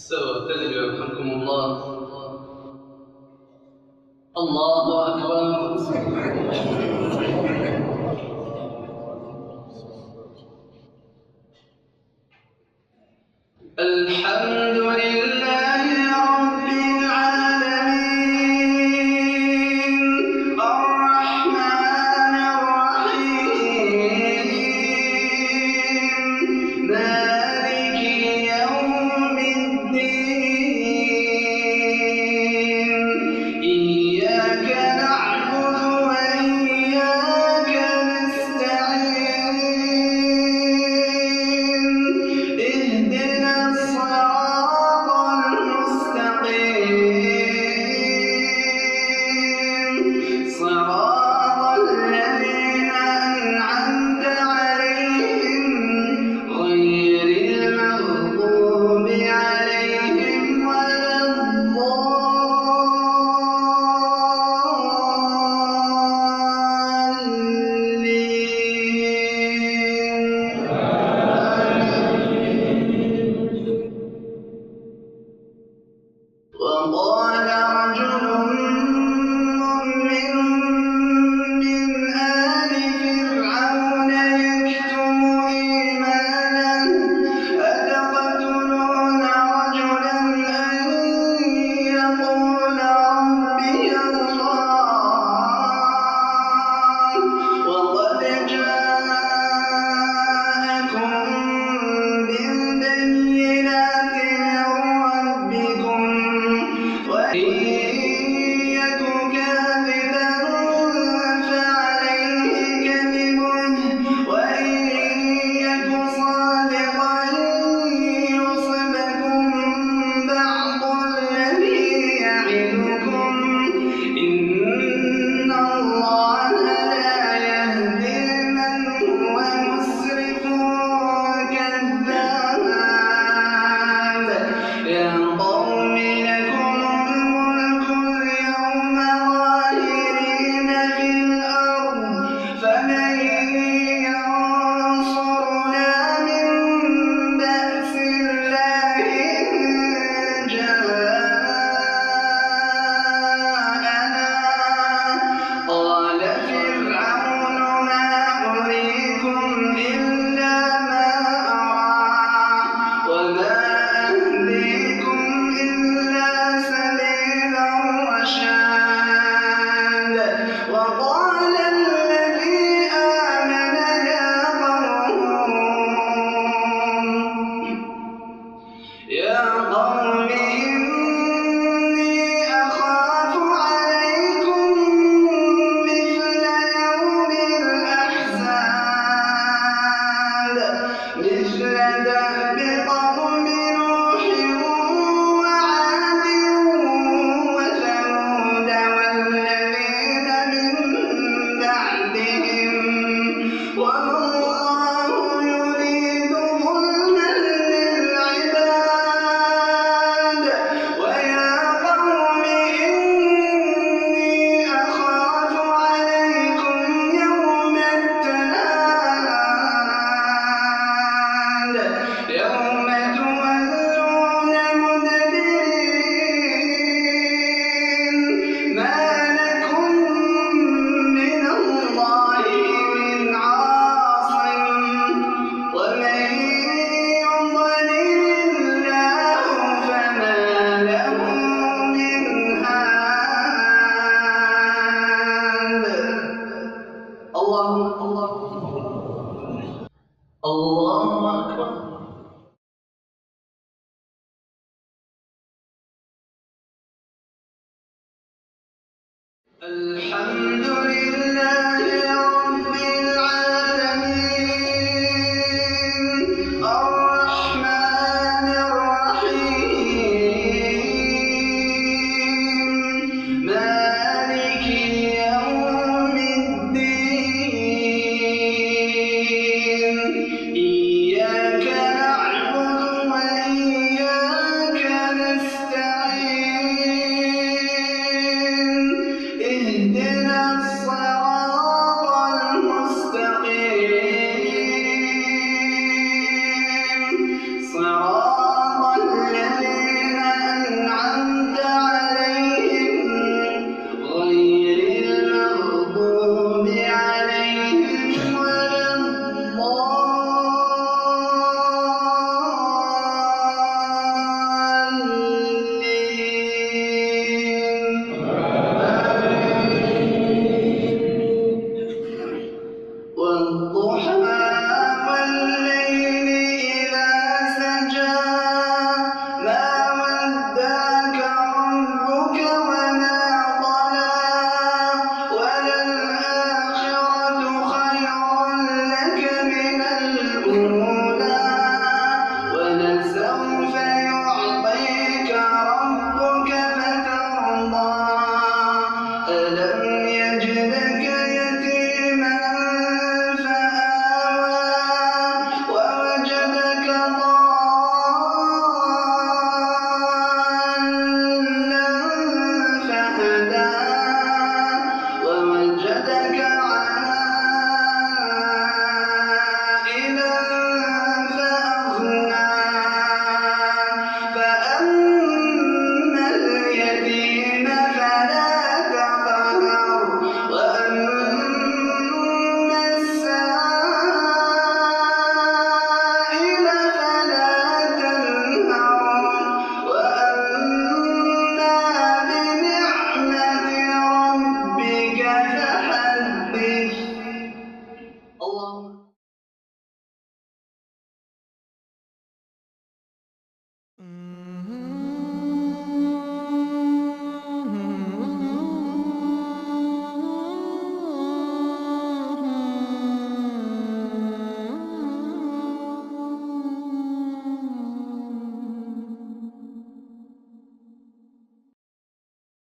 استوى يرحمكم الله. الله أكبر. الحمد لله رب العالمين الرحمن الرحيم مالك يوم الدين إياك نعبد وإياك نستعين اهدنا الصراط المستقيم صراط الذين أنعمت عليهم غير المغضوب عليهم ولا وقال رجل مؤمن من آل فرعون يكتم إيمانه أتقتلون رجلا أن يقول ربي الله وقد جاءكم بالبينات من ربكم وإن يك كاذبا فعليه كذبه وإن يك صادقا يصبكم بعض الذي يعدكم إن الله لا يهدي من هو مسرف كذاب يا قوم لكم الملك اليوم ظاهرين في الأرض فمن ينصرنا من بأس الله إن جاءنا قال فرعون ما أريكم إلا ما أرى وما أهديكم إلا سبيل الرشاد وقال الذي آمن يا قوم إني أخاف عليكم مثل يوم الأحزاب مثل دأب قوم نوح وعاد وثمود والذين من بعدهم وما الله يريد ظلما للعباد ويا قوم إني أخاف عليكم يوم التناد يوم تولون مدبرين ما لكم من الله من عاصم ومن يضلل الله فما له من هاد الله أكبر. الحمد لله رب